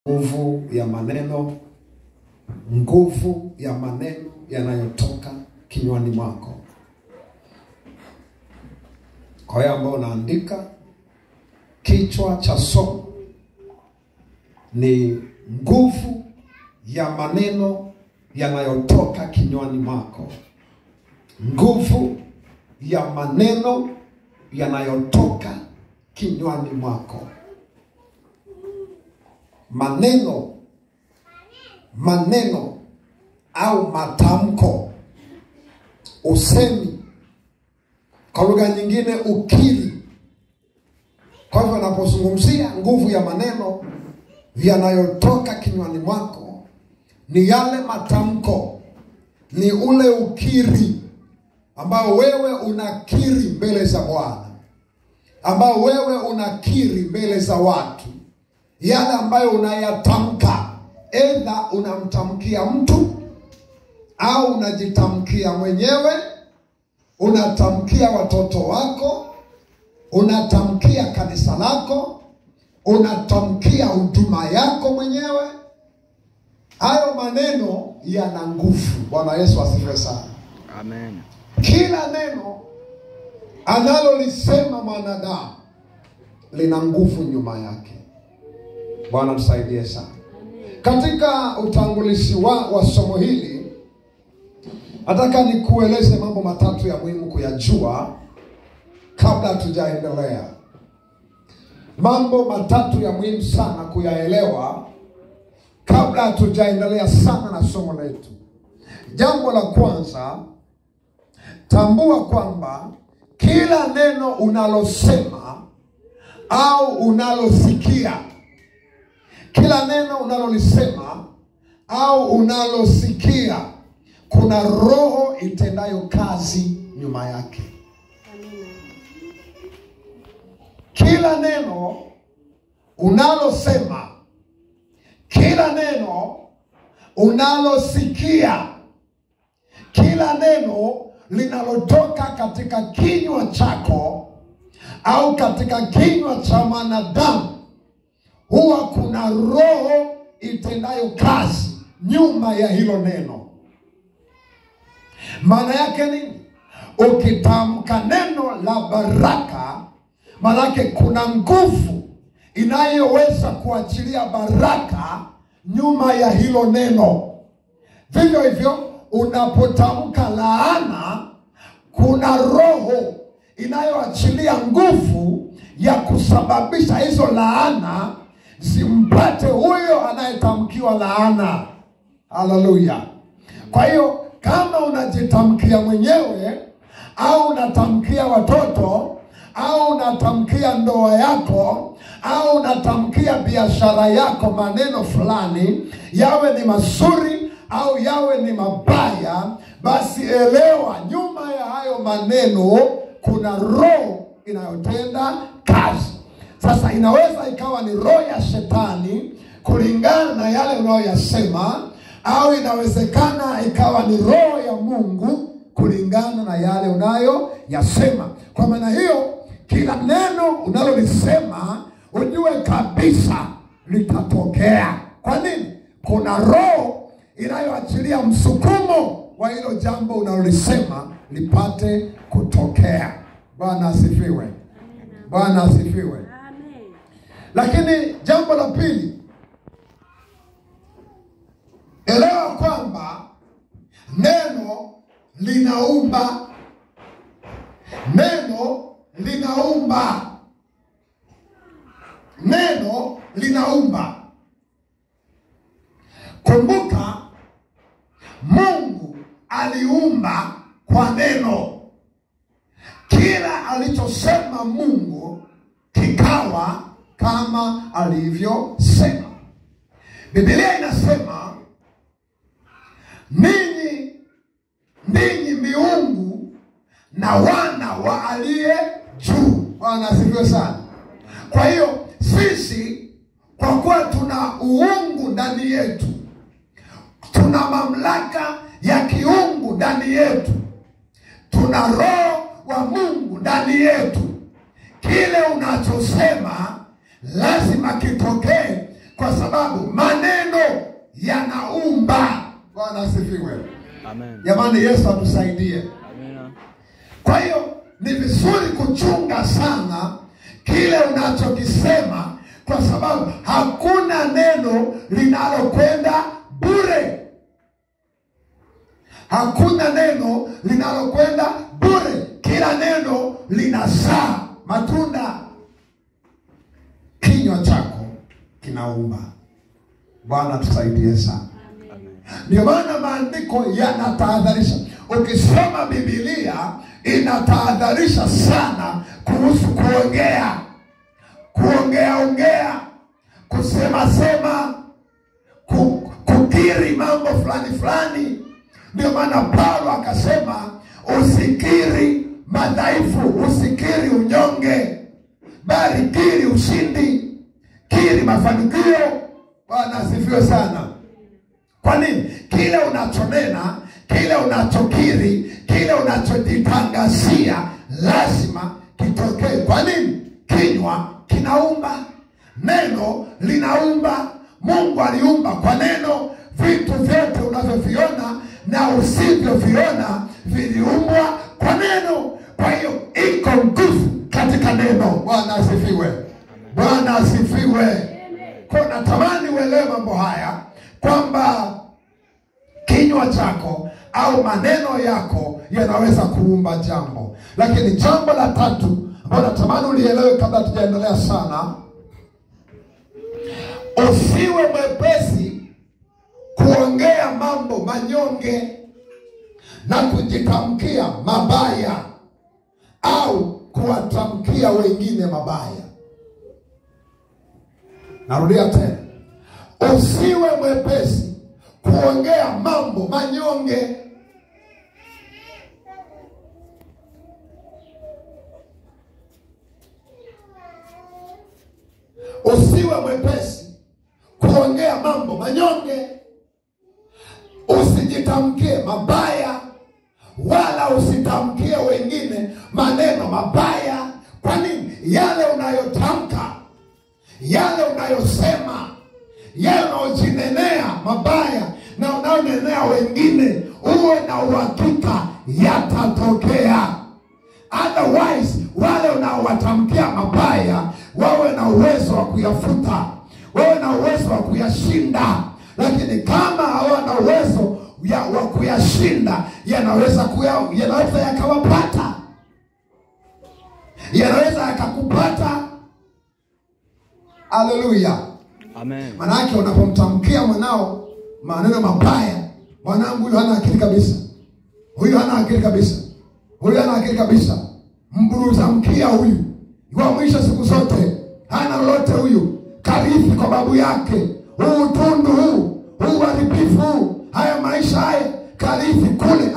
Nguvu ya maneno, nguvu ya maneno yanayotoka kinywani mwako. Kwa hiyo ambao unaandika, kichwa cha somo ni nguvu ya maneno yanayotoka kinywani mwako. Nguvu ya maneno yanayotoka kinywani mwako. Maneno au matamko, usemi, kwa lugha nyingine ukiri. Kwa hivyo napozungumzia nguvu ya maneno yanayotoka kinywani mwako, ni yale matamko, ni ule ukiri ambao wewe unakiri mbele za Bwana, ambao wewe unakiri mbele za watu, yale ambayo unayatamka. Aidha unamtamkia mtu au unajitamkia mwenyewe, unatamkia watoto wako, unatamkia kanisa lako, unatamkia huduma yako mwenyewe. Hayo maneno yana nguvu. Bwana Yesu asifiwe sana. Amen. Kila neno analolisema mwanadamu lina nguvu nyuma yake. Bwana tusaidie sana. Katika utangulizi wa somo hili, nataka nikueleze mambo matatu ya muhimu kuyajua kabla tujaendelea. Mambo matatu ya muhimu sana kuyaelewa kabla tujaendelea sana na somo letu. Jambo la kwanza, tambua kwamba kila neno unalosema au unalosikia, kila neno unalolisema au unalosikia, kuna roho itendayo kazi nyuma yake. Kila neno unalosema, kila neno unalosikia, kila neno linalotoka katika kinywa chako au katika kinywa cha mwanadamu, huwa kuna roho itendayo kazi nyuma ya hilo neno. Maana yake nini? Ukitamka neno la baraka, maana yake kuna nguvu inayoweza kuachilia baraka nyuma ya hilo neno. Vivyo hivyo, unapotamka laana, kuna roho inayoachilia nguvu ya kusababisha hizo laana zimpate huyo anayetamkiwa laana. Haleluya. Kwa hiyo kama unajitamkia mwenyewe au unatamkia watoto au unatamkia ndoa yako au unatamkia biashara yako maneno fulani, yawe ni mazuri au yawe ni mabaya, basi elewa nyuma ya hayo maneno kuna roho inayotenda kazi. Sasa inaweza ikawa ni roho ya shetani kulingana na yale unayoyasema, au inawezekana ikawa ni roho ya Mungu kulingana na yale unayoyasema. Kwa maana hiyo, kila neno unalolisema ujue kabisa litatokea. Kwa nini? Kuna roho inayoachilia msukumo wa hilo jambo unalolisema lipate kutokea. Bwana asifiwe. Bwana asifiwe. Lakini jambo la pili, elewa kwamba neno linaumba. Neno linaumba. Neno linaumba. Kumbuka, Mungu aliumba kwa neno. Kila alichosema Mungu kikawa kama alivyosema. Biblia inasema, ninyi miungu na wana wa aliye juu. Bwana asifiwe sana. Kwa hiyo sisi, kwa kuwa tuna uungu ndani yetu, tuna mamlaka ya kiungu ndani yetu, tuna roho wa Mungu ndani yetu, kile unachosema lazima kitokee kwa sababu maneno yanaumba. Bwana asifiwe. Amen. Jamani, Yesu atusaidie. Amen. Kwa hiyo ni vizuri kuchunga sana kile unachokisema, kwa sababu hakuna neno linalokwenda bure. Hakuna neno linalokwenda bure. Kila neno linazaa matunda. Kinywa chako kinaumba. Bwana tusaidie sana. Ndio maana maandiko yanatahadharisha. Ukisoma Biblia inatahadharisha sana kuhusu kuongea, kusema, kukiri mambo fulani. Ndio maana Paulo akasema usikiri madhaifu, usikiri unyonge, bali kiri ushindi, kiri mafanikio. Bwana asifiwe sana. Kwa nini? Kile unachonena, kile unachokiri, kile unachojitangazia lazima kitokee. Kwa nini? Kinywa kinaumba, neno linaumba. Mungu aliumba kwa neno. Vitu vyote unavyoviona na usivyoviona viliumbwa kwa neno. Kwa hiyo iko nguvu katika neno. Bwana asifiwe. Bwana asifiwe. Kwa natamani uelewe mambo haya, kwamba kinywa chako au maneno yako yanaweza kuumba jambo. Lakini jambo la tatu ambalo natamani ulielewe kabla tujaendelea sana, usiwe mwepesi kuongea mambo manyonge na kujitamkia mabaya au kuwatamkia wengine mabaya. Narudia tena. Usiwe mwepesi kuongea mambo manyonge. Usiwe mwepesi kuongea mambo manyonge. Usijitamkie mabaya, wala usitamkie wengine maneno mabaya. Kwa nini? Yale unayotamka, yale unayosema, yale unayojinenea mabaya na unayonenea wengine, uwe na uhakika yatatokea. Otherwise, wale unaowatamkia mabaya wawe na uwezo wa kuyafuta, wawe na uwezo wa kuyashinda. Lakini kama hawana uwezo wa kuyashinda, yanaweza yakawapata, yanaweza yakakupata. Haleluya. Amen. Manake unapomtamkia mwanao maneno mabaya, mwanangu huyu hana akili kabisa, huyu hana akili kabisa, huyu hana akili kabisa, mtamkia huyu kwa mwisho siku zote hana lolote huyu, karithi kwa babu yake, huu utundu huu haribifu, haya maisha haya karithi kule.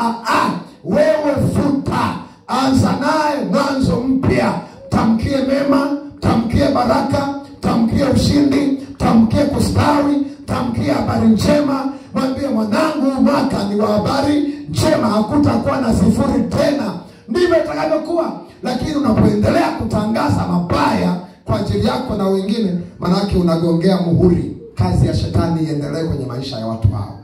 Wewe futa, anza naye mwanzo mpya. Tamkie mema, tamkie baraka, tamkie ushindi, tamkie kustawi, tamkie habari njema. Mwambie mwanangu, mwaka ni wa habari njema, hakutakuwa na sifuri tena. Ndivyo itakavyokuwa. Lakini unapoendelea kutangaza mabaya kwa ajili yako na wengine, manake unagongea muhuri kazi ya shetani iendelee kwenye maisha ya watu hao.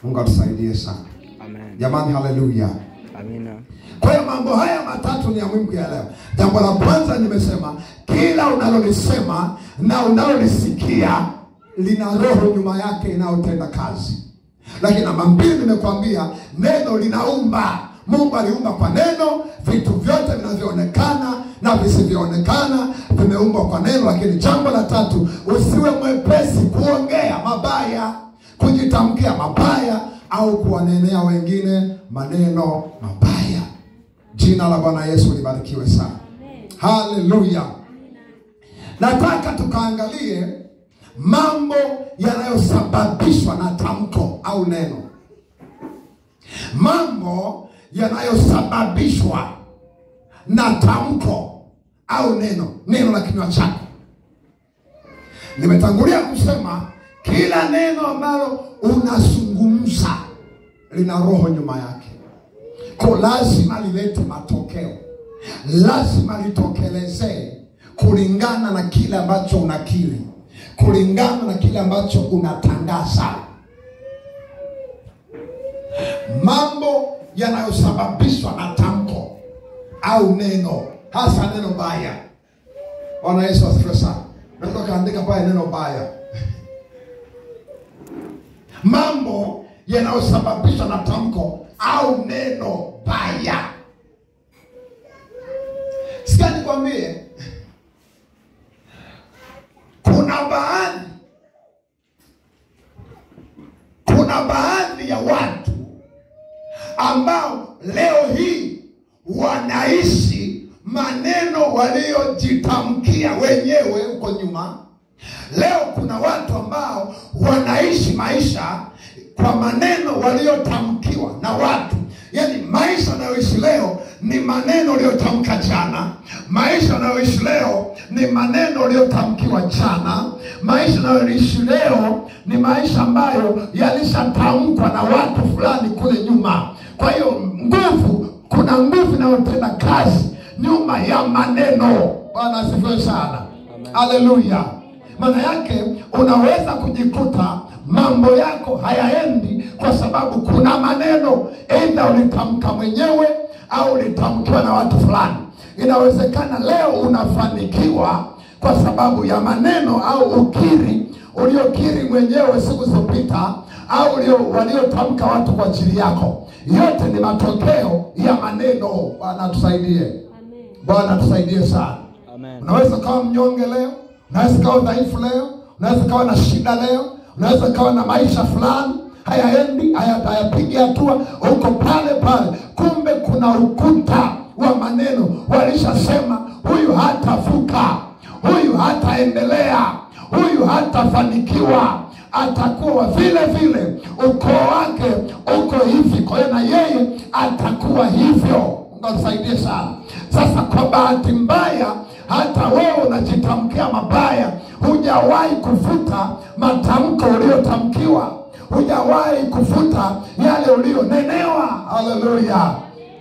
Mungu atusaidie sana. Amen. Jamani, haleluya. Amina. Kwa hiyo mambo haya matatu ni ya muhimu kuelewa. Jambo la kwanza nimesema, kila unalolisema na unalolisikia lina roho nyuma yake inayotenda kazi. Lakini namba mbili nimekuambia, neno linaumba. Mungu aliumba kwa neno. Vitu vyote vinavyoonekana na visivyoonekana vimeumbwa kwa neno. Lakini jambo la tatu, usiwe mwepesi kuongea mabaya, kujitamkia mabaya au kuwanenea wengine maneno mabaya. Jina la Bwana Yesu libarikiwe sana. Haleluya. Nataka tukaangalie mambo yanayosababishwa na tamko au neno. Mambo yanayosababishwa na tamko au neno la kinywa chako. Nimetangulia kusema kila neno ambalo unazungumza lina roho nyuma yake. Kwa lazima lilete matokeo, lazima litokelezee kulingana na kile ambacho unakiri, kulingana na kile ambacho unatangaza. Mambo yanayosababishwa na tamko au neno, hasa neno baya. Bwana Yesu asifiwe sana. Nataka kaandika pale neno baya. Mambo yanayosababishwa na tamko au neno baya. Sikia nikwambie, kuna baadhi ya watu ambao leo hii wanaishi maneno waliojitamkia wenyewe huko nyuma. Leo kuna watu ambao wanaishi maisha kwa maneno waliotamkiwa na watu. Yaani maisha unayoishi leo ni maneno uliyotamka jana. Maisha unayoishi leo ni maneno uliyotamkiwa jana. Maisha unayoishi leo ni maisha ambayo yalishatamkwa na watu fulani kule nyuma. Kwa hiyo kuna nguvu inayotenda kazi nyuma ya maneno. Bwana asifiwe sana. Haleluya. Maana yake unaweza kujikuta mambo yako hayaendi kwa sababu kuna maneno aidha ulitamka mwenyewe au ulitamkiwa na watu fulani. Inawezekana leo unafanikiwa kwa sababu ya maneno au uliokiri mwenyewe siku zilizopita au waliotamka watu kwa ajili yako. Yote ni matokeo ya maneno. Bwana tusaidie. Amen. Bwana tusaidie sana. Amen. Unaweza kuwa mnyonge leo, unaweza kuwa dhaifu leo, unaweza kuwa na shida leo, unaweza kuwa na maisha fulani hayaendi, hayapigi hatua, uko pale pale. Kumbe kuna ukuta wa maneno. Walishasema huyu hatavuka, huyu hataendelea, huyu hatafanikiwa, atakuwa vile vile, ukoo wake uko hivi, kwa hiyo na yeye atakuwa hivyo. Mungu tusaidie sana. Sasa kwa bahati mbaya, hata wewe unajitamkia mabaya, hujawahi kufuta matamko uliotamkiwa, hujawahi kufuta yale ulionenewa. Haleluya.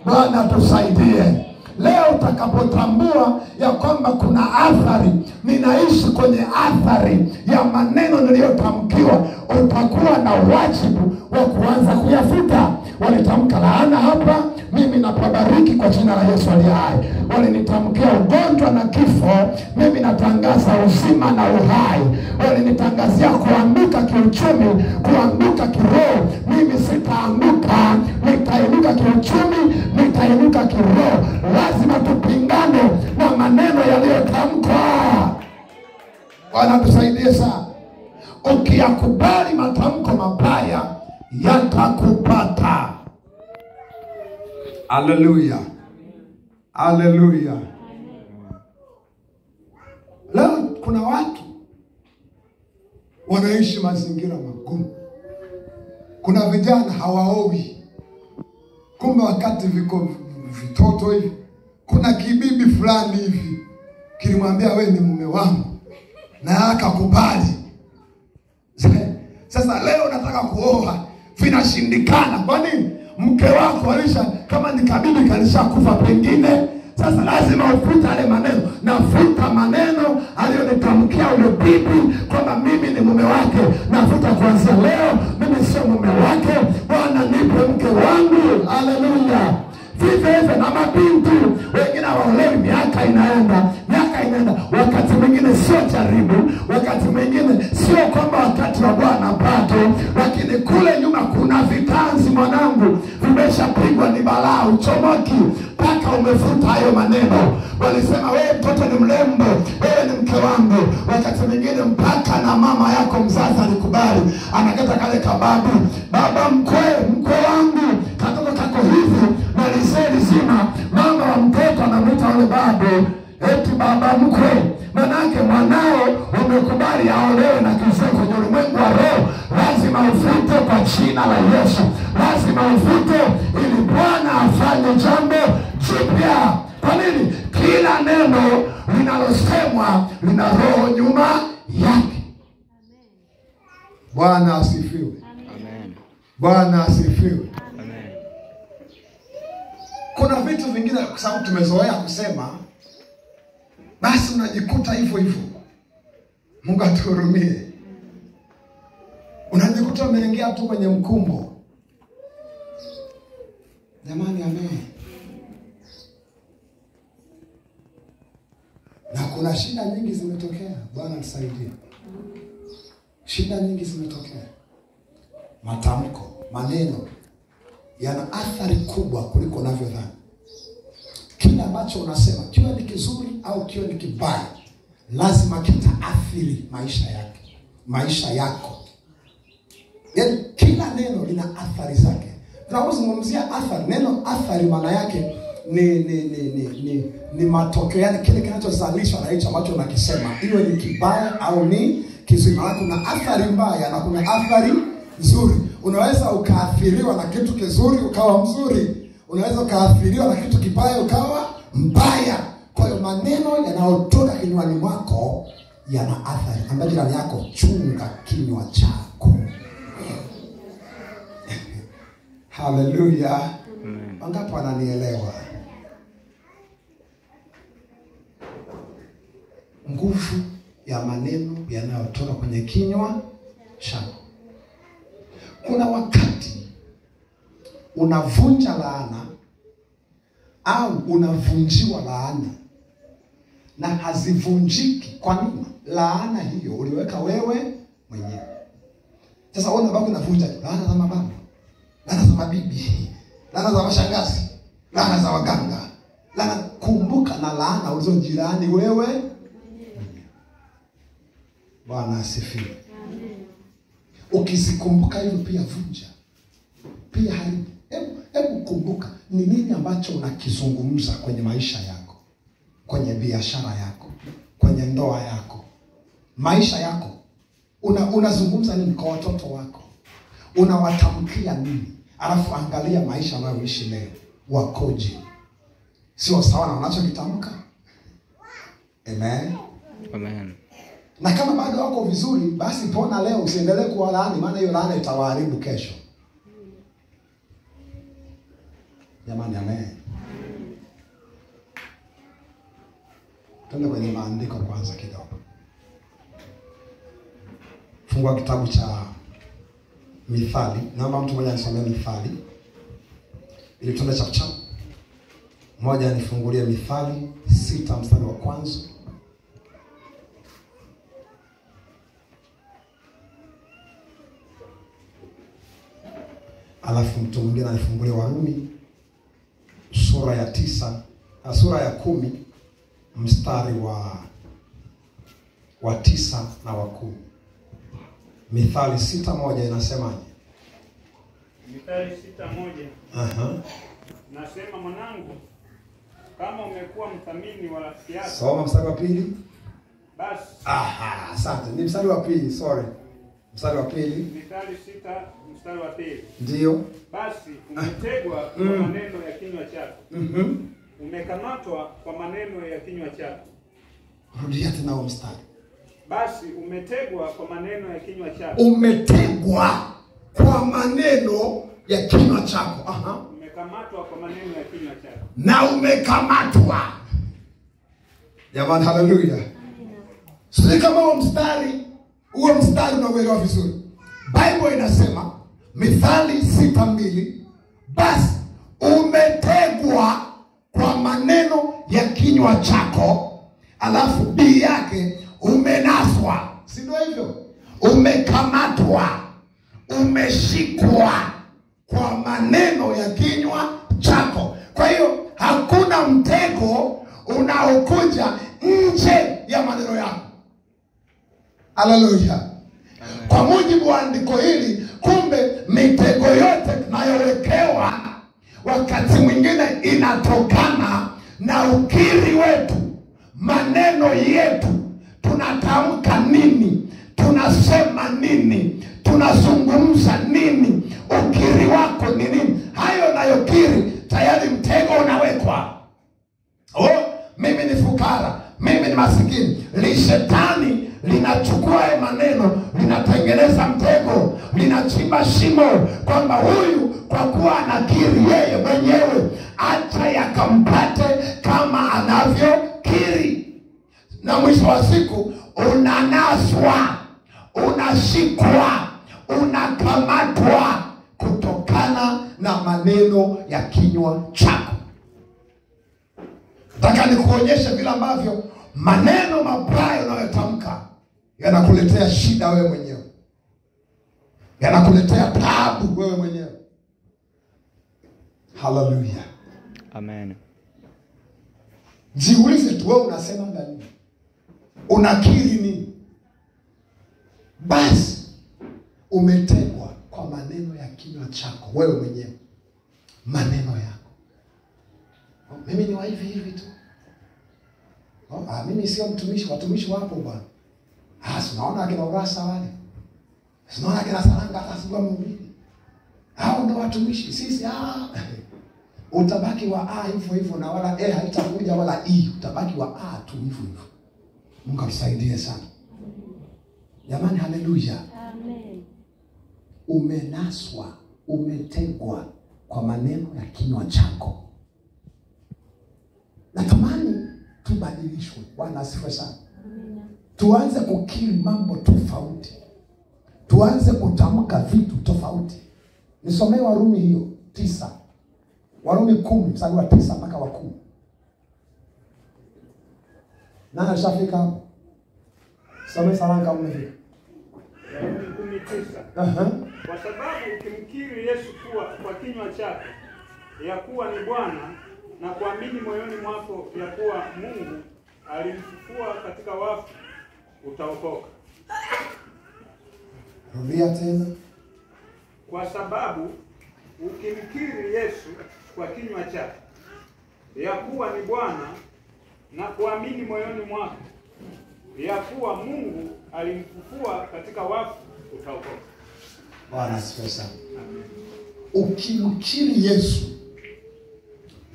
Bwana tusaidie. Leo utakapotambua ya kwamba kuna athari, ninaishi kwenye athari ya maneno niliyotamkiwa, utakuwa na wajibu wa kuanza kuyafuta. Walitamka laana hapa, mimi napabariki kwa jina la Yesu aliye hai. Walinitamkia ugonjwa na kifo, mimi natangaza uzima na uhai. Walinitangazia kuanguka kiuchumi, kuanguka kiroho, mimi sitaanguka, nitainuka kiuchumi, nitainuka kiroho. Lazima tupingane na maneno yaliyotamkwa. Bwana tusaidie sana. Ukiyakubali matamko mabaya, yatakupata. Haleluya. Haleluya. Leo kuna watu wanaishi mazingira magumu. Kuna vijana hawaowi, kumbe wakati viko vitoto hivi, kuna kibibi fulani hivi kilimwambia wewe ni mume wangu, na akakubali. Sasa leo nataka kuoa, vinashindikana. Kwa nini? Mke wako kama ni kabibi kalishakufa pengine. Sasa lazima ufute yale maneno. Nafuta maneno aliyonitamkia yule bibi kwamba mimi ni mume wake. Nafuta kuanzia leo, mimi sio mume wake. Bwana nipe mke wangu. Haleluya. Vivyo hivyo na mabinti wengine waolewi, miaka inaenda. Wakati mwingine sio jaribu, wakati mwingine sio kwamba wakati wa Bwana pato, lakini kule nyuma kuna vitanzi mwanangu, vimeshapigwa ni balaa, uchomoki mpaka umefuta hayo maneno. Walisema wewe mtoto ni mlembo, wewe ni mke wangu. Wakati mwingine mpaka na mama yako mzazi alikubali, anakata kale kababu, baba mkwe wangu, katoto kako hivi na liseli zima, mama wa mtoto anamwita wale babu eti baba mkwe. Manake mwanao umekubali aolewe na kizee kwenye ulimwengu wa roho. Lazima ufute kwa jina la Yesu. Lazima ufute ili Bwana afanye jambo jipya. Kwa nini? Kila neno linalosemwa lina roho nyuma yake. Bwana asifiwe. Amen. Bwana asifiwe. Amen. Kuna vitu vingine kwa sababu tumezoea kusema, basi unajikuta hivyo hivyo. Mungu atuhurumie. Unajikuta umeingia tu kwenye mkumbo. Jamani, amen. Na kuna shida nyingi zimetokea. Bwana tusaidie. Shida nyingi zimetokea. Matamko, maneno yana athari kubwa kuliko unavyodhani. Kila ambacho unasema, kiwe ni kizuri au kiwe ni kibaya, lazima kitaathiri maisha yako. Yaani kila neno lina athari zake. Tunapozungumzia athari, neno athari maana yake ni matokeo, yani kile kinachozalishwa na hicho ambacho unakisema, iwe ni kibaya au ni kizuri. Kuna athari mbaya na kuna athari nzuri. Unaweza ukaathiriwa na kitu kizuri ukawa mzuri, unaweza ukaathiriwa na kitu kibaya ukawa mbaya. Kwa hiyo maneno yanayotoka kinywani mwako yana athari. Ambaye jirani yako, chunga kinywa chako. Haleluya. Wangapi wananielewa? Nguvu ya maneno yanayotoka kwenye kinywa chako. Kuna wakati unavunja laana au unavunjiwa laana na hazivunjiki. Kwa nini? Laana hiyo uliweka wewe mwenyewe. Sasa wewe unabaki unavunja laana za mababa, laana za mabibi, laana za mashangazi, laana za waganga. Laana, kumbuka na laana ulizojirani wewe. Bwana asifiwe. Ukizikumbuka hivyo pia vunja, pia haribu. Hebu kumbuka ni nini ambacho unakizungumza kwenye maisha yako, kwenye biashara yako, kwenye ndoa yako, maisha yako. Unazungumza nini kwa watoto wako? Unawatamkia nini? Alafu angalia maisha unayoishi leo wakoje. Sio sawa na unachokitamka. Amen. Amen. Na kama bado wako vizuri, basi pona leo, usiendelee kuwa laani, maana hiyo laana itawaharibu kesho. Jamani, amen. Twende kwenye maandiko kwanza kidogo. Fungua kitabu cha Mithali. Naomba mtu mmoja anisomee Mithali. Ili tuende chapchap. Mmoja anifungulie Mithali 6 mstari wa kwanza. Alafu mtu mwingine anifungulie Warumi sura ya 10 mstari wa 9 na wa 10. Mithali 6:1 inasemaje? Mithali 6:1. Nasema, mwanangu, kama umekuwa mthamini wa rafiki yako. Soma mstari wa 2. Basi. Asante. Ni mstari wa 2, sorry. Mstari wa 2. Mithali 6 mstari wa 2. Ndio. Basi umetegwa kwa maneno ya kinywa chako. Umekamatwa kwa maneno ya kinywa chako. Rudia tena huo mstari. Basi umetegwa kwa maneno ya kinywa chako. Umetegwa kwa maneno ya kinywa chako. Umekamatwa kwa maneno ya kinywa chako. Na umekamatwa. Jamani, haleluya. Sisi kama huo mstari unauelewa vizuri. Bible inasema Mithali 6:2, basi umetegwa kwa maneno ya kinywa chako, alafu bii yake umenaswa. Si ndio hivyo? Umekamatwa, umeshikwa kwa maneno ya kinywa chako. Kwa hiyo hakuna mtego unaokuja nje ya maneno yako. Haleluya. Kwa mujibu wa andiko hili, kumbe mitego yote tunayowekewa wakati mwingine inatokana na ukiri wetu, maneno yetu. Tunatamka nini? Tunasema nini? Tunazungumza nini? Ukiri wako ni nini? Hayo nayokiri, tayari mtego unawekwa. Mimi ni fukara, mimi ni masikini. Shetani linachukua hayo maneno, linatengeneza mtego, linachimba shimo kwamba huyu kwa kuwa anakiri yeye mwenyewe, acha yakampate kama anavyokiri. Na mwisho wa siku unanaswa, unashikwa, unakamatwa kutokana na maneno ya kinywa chako. Nataka nikuonyeshe vile ambavyo maneno mabaya unayotamka yanakuletea shida wewe mwenyewe, yanakuletea taabu wewe mwenyewe. Hallelujah. Amen. Jiulize tu, wewe unasema nini? Unakiri nini? Basi umetegwa kwa maneno ya kinywa chako wewe mwenyewe. Maneno yako. Mimi ni wa hivi tu. Mimi sio mtumishi, watumishi wapo bwana. Unaona akina Urasa wale. Unaona akina Saranga hata sio mhubiri. Hao ndio watumishi. Sisi utabaki wa hivyo na wala haitakuja wala utabaki wa tu hivyo. Mungu atusaidie sana. Jamani, haleluya. Amen. Umenaswa, umetegwa kwa maneno ya kinywa chako. Natamani tubadilishwe. Bwana asifiwe sana. Tuanze kukiri mambo tofauti. Tuanze kutamka vitu tofauti. Nisomee Warumi hiyo 9. Warumi 10 mstari wa 9 mpaka wa 10. Nani alishafika hapo? Some Saranga umefika. Warumi 10:9. Kwa sababu ukimkiri Yesu kwa kinywa chako ya kuwa ni Bwana na kuamini moyoni mwako ya kuwa Mungu alimfufua katika wafu, utaokoka. Rudia tena. Kwa sababu ukimkiri Yesu kwa kinywa chako ya kuwa ni Bwana na kuamini moyoni mwako ya kuwa Mungu alimfufua katika wafu, utaokoka. Bwana asifiwe sana. Ukimkiri Yesu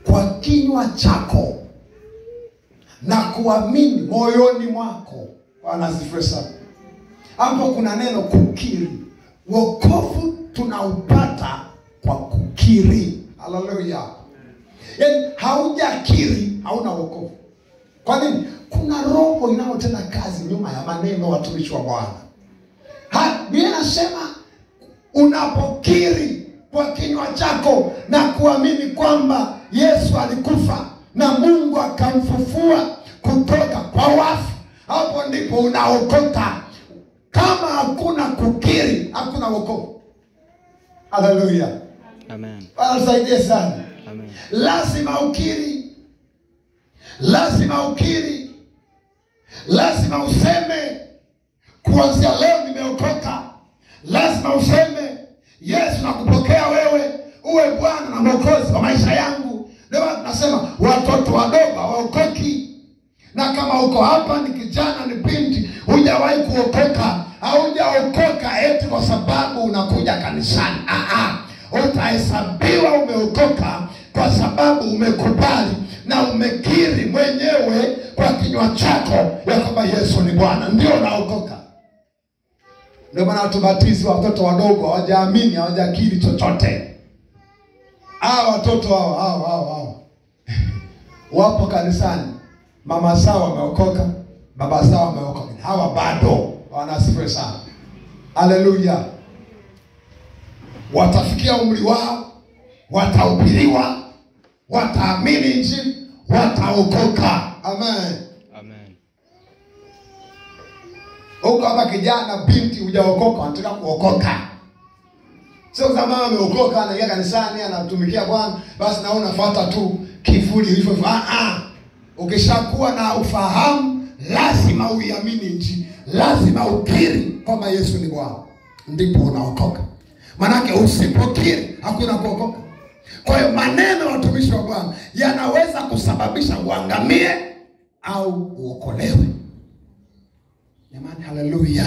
kwa kinywa chako na kuamini moyoni mwako, Bwana asifiwe sana. Hapo kuna neno kukiri. Wokovu tunaupata kwa kukiri. Haleluya. Yaani haujakiri hauna wokovu. Kwa nini? Kuna roho inayotenda kazi nyuma ya maneno watumishi wa Bwana. Biblia inasema unapokiri kwa kinywa chako na kuamini kwamba Yesu alikufa na Mungu akamfufua kutoka kwa wafu, hapo ndipo unaokoka. Kama hakuna kukiri, hakuna wokovu. Haleluya. Amen. Tusaidie sana. Amen. Lazima ukiri. Lazima ukiri. Lazima useme kuanzia leo nimeokoka. Lazima useme Yesu nakupokea wewe uwe Bwana na Mwokozi wa maisha yangu. Ndio tunasema watoto wadogo hawaokoki. Na kama uko hapa ni kijana ni binti, hujawahi kuokoka, haujaokoka eti kwa sababu unakuja kanisani. Utahesabiwa umeokoka kwa sababu umekubali na umekiri mwenyewe kwa kinywa chako ya kwamba Yesu ni Bwana, ndio unaokoka. Ndio maana tubatizi watoto wadogo hawajaamini, hawajakiri chochote. Watoto hao wapo kanisani, mama sawa wameokoka, baba sawa wameokoka, hawa bado. Wanasifiwe sana. Haleluya. Watafikia umri wao, watahubiriwa, wataamini Injili, wataokoka. Amen. Amen. Huko hapa kijana binti hujaokoka, unataka kuokoka. Sio kama mama ameokoka anaingia kanisani anatumikia Bwana, basi na unafuata tu kivuli hivyo. Ukishakuwa na ufahamu, lazima uiamini Injili. Lazima ukiri kwamba Yesu ni Bwana, ndipo unaokoka. Manake usipokiri hakuna kuokoka. Kwa hiyo maneno ya watumishi wa Bwana yanaweza kusababisha uangamie au uokolewe. Jamani, haleluya.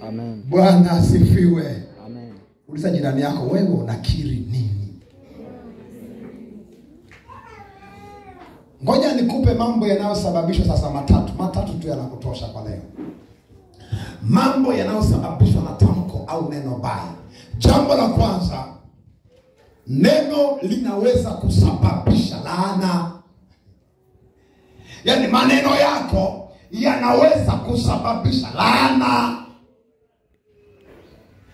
Amen. Bwana asifiwe. Amen. Uliza jirani yako, wewe unakiri nini? Ngoja nikupe mambo yanayosababishwa sasa matatu tu yanakutosha kwa leo. Mambo yanayosababishwa na tamko au neno baya. Jambo la kwanza, neno linaweza kusababisha laana. Yaani maneno yako yanaweza kusababisha laana.